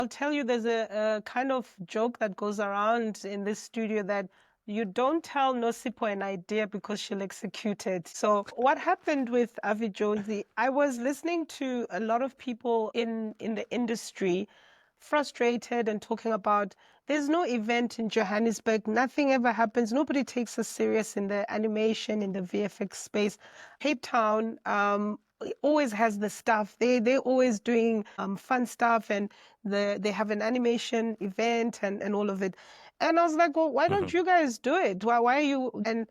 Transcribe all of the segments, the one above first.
I'll tell you, there's a kind of joke that goes around in this studio that you don't tell Nosipo an idea because she'll execute it. So what happened with Avijozi, I was listening to a lot of people in the industry frustrated and talking about there's no event in Johannesburg, nothing ever happens, nobody takes us serious in the animation, in the VFX space. Cape Town, always has the stuff. They're always doing fun stuff, and they have an animation event and all of it. And I was like, well, why don't you guys do it? Why are you? And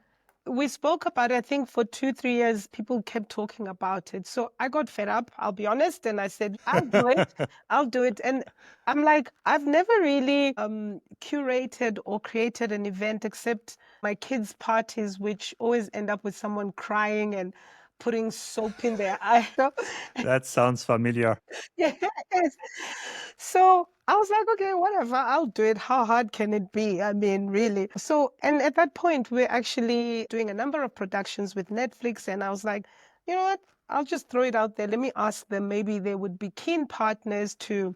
we spoke about it, I think for 2-3 years, people kept talking about it. So I got fed up, I'll be honest, and I said, I'll do it. I'll do it. And I'm like, I've never really curated or created an event except my kids' parties, which always end up with someone crying and putting soap in their eye. That sounds familiar. Yes. So I was like, okay, whatever, I'll do it. How hard can it be? I mean, really. So, and at that point, we're actually doing a number of productions with Netflix. And I was like, you know what? I'll just throw it out there. Let me ask them. Maybe they would be keen partners to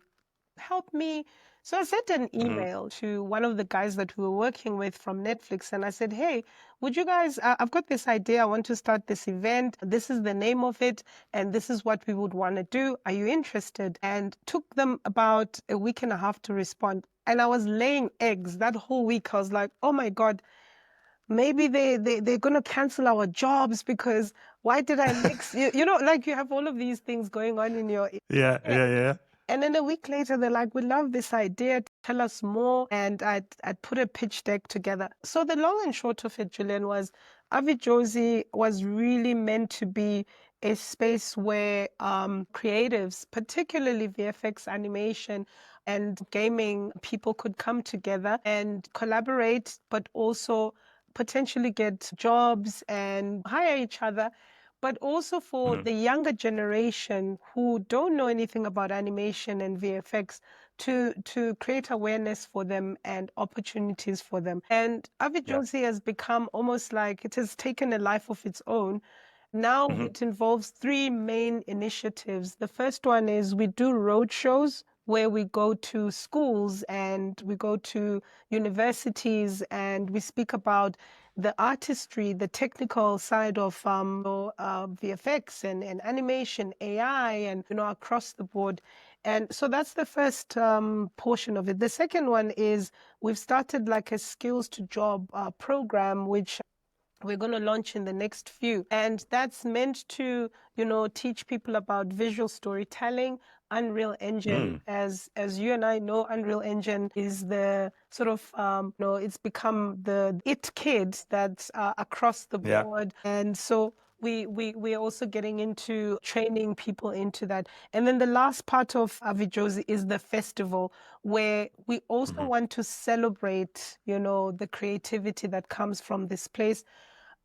help me. So I sent an email to one of the guys that we were working with from Netflix, and I said, hey, would you guys, I've got this idea. I want to start this event. This is the name of it, and this is what we would want to do. Are you interested? And took them about a week and a half to respond. And I was laying eggs that whole week. I was like, oh my God, maybe they're going to cancel our jobs because why did I mix? Like you have all of these things going on in your Yeah, head. yeah, yeah. And then a week later, they're like, we love this idea. Tell us more. And I'd put a pitch deck together. So the long and short of it, Julian, was Avijozi was really meant to be a space where creatives, particularly VFX animation and gaming, people could come together and collaborate, but also potentially get jobs and hire each other, but also for the younger generation who don't know anything about animation and VFX to create awareness for them and opportunities for them. And Avijozi has become almost like it has taken a life of its own. Now it involves three main initiatives. The first one is we do roadshows where we go to schools and we go to universities and we speak about the artistry, the technical side of VFX and animation, AI, and across the board. And so that's the first portion of it. The second one is we've started like a skills to job program, which we're going to launch in the next few. And that's meant to, teach people about visual storytelling. Unreal Engine, as you and I know, Unreal Engine is the sort of, it's become the it kid that's across the Yeah. board. And so we're also getting into training people into that. And then the last part of Avijozi is the festival, where we also want to celebrate, the creativity that comes from this place.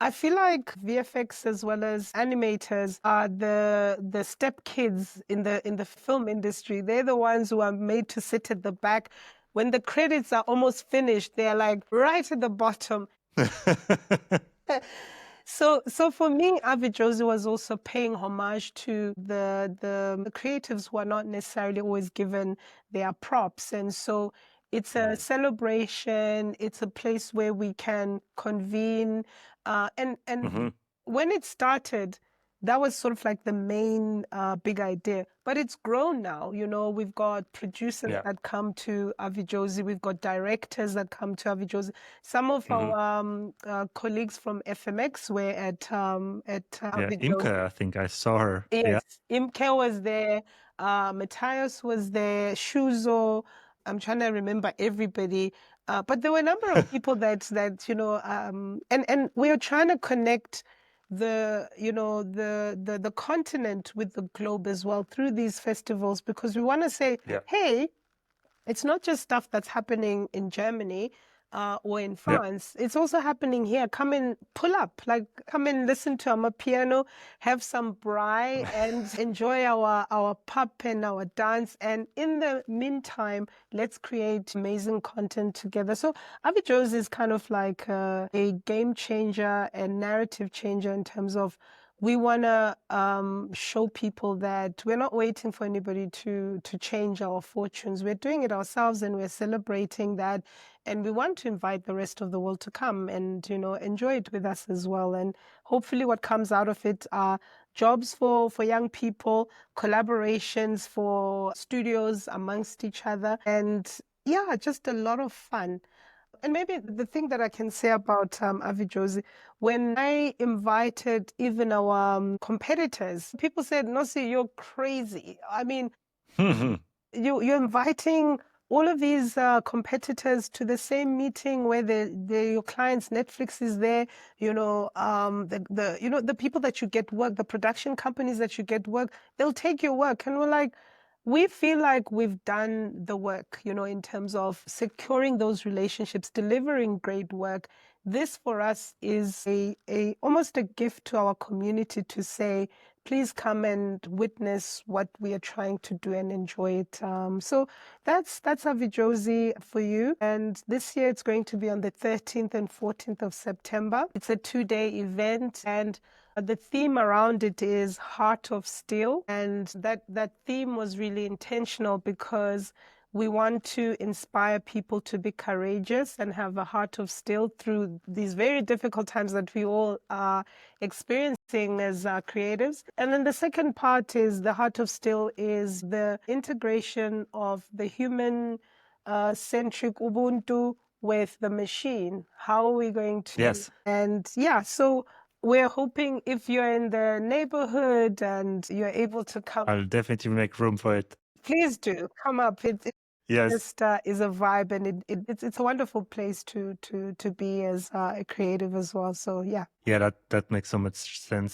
I feel like VFX as well as animators are the step kids in the film industry. They're the ones who are made to sit at the back. When the credits are almost finished, they're like right at the bottom. So for me, Avijozi was also paying homage to the creatives who are not necessarily always given their props. And so it's a celebration, it's a place where we can convene. And when it started, that was sort of like the main big idea. But it's grown now. We've got producers that come to Avijozi. We've got directors that come to Avijozi. Some of our colleagues from FMX were at Avijozi. Imke, I think I saw her. Yes, Imke was there. Matthias was there. Shuzo. I'm trying to remember everybody. But there were a number of people that and we are trying to connect the continent with the globe as well through these festivals, because we want to say, hey, it's not just stuff that's happening in Germany or in France. It's also happening here. Come and pull up, like come and listen to our piano, have some braai, and enjoy our pop and our dance. And in the meantime, let's create amazing content together. So Avijozi is kind of like a game changer and narrative changer in terms of we want to show people that we're not waiting for anybody to change our fortunes. We're doing it ourselves, and we're celebrating that. And we want to invite the rest of the world to come and, enjoy it with us as well. And hopefully what comes out of it are jobs for young people, collaborations for studios amongst each other, and yeah, just a lot of fun. And maybe the thing that I can say about Avijozi, when I invited even our competitors, people said, "Nosi, you're crazy." I mean, you're inviting all of these competitors to the same meeting where your clients Netflix is there, the people that you get work, the production companies that you get work, they'll take your work. And we're like, we feel like we've done the work, in terms of securing those relationships, delivering great work. This for us is a almost a gift to our community to say, please come and witness what we are trying to do and enjoy it. So that's Avijozi for you. And this year it's going to be on the 13th and 14th of September. It's a 2-day event, and the theme around it is Heart of Steel. And that theme was really intentional because we want to inspire people to be courageous and have a heart of steel through these very difficult times that we all are experiencing as creatives. And then the second part is the heart of steel is the integration of the human centric Ubuntu with the machine. How are we going to? Yes. And yeah, so we're hoping if you're in the neighborhood and you're able to come, I'll definitely make room for it. please do come up. It Yes. just is a vibe, and it's a wonderful place to be as a creative as well. So yeah. Yeah, that makes so much sense.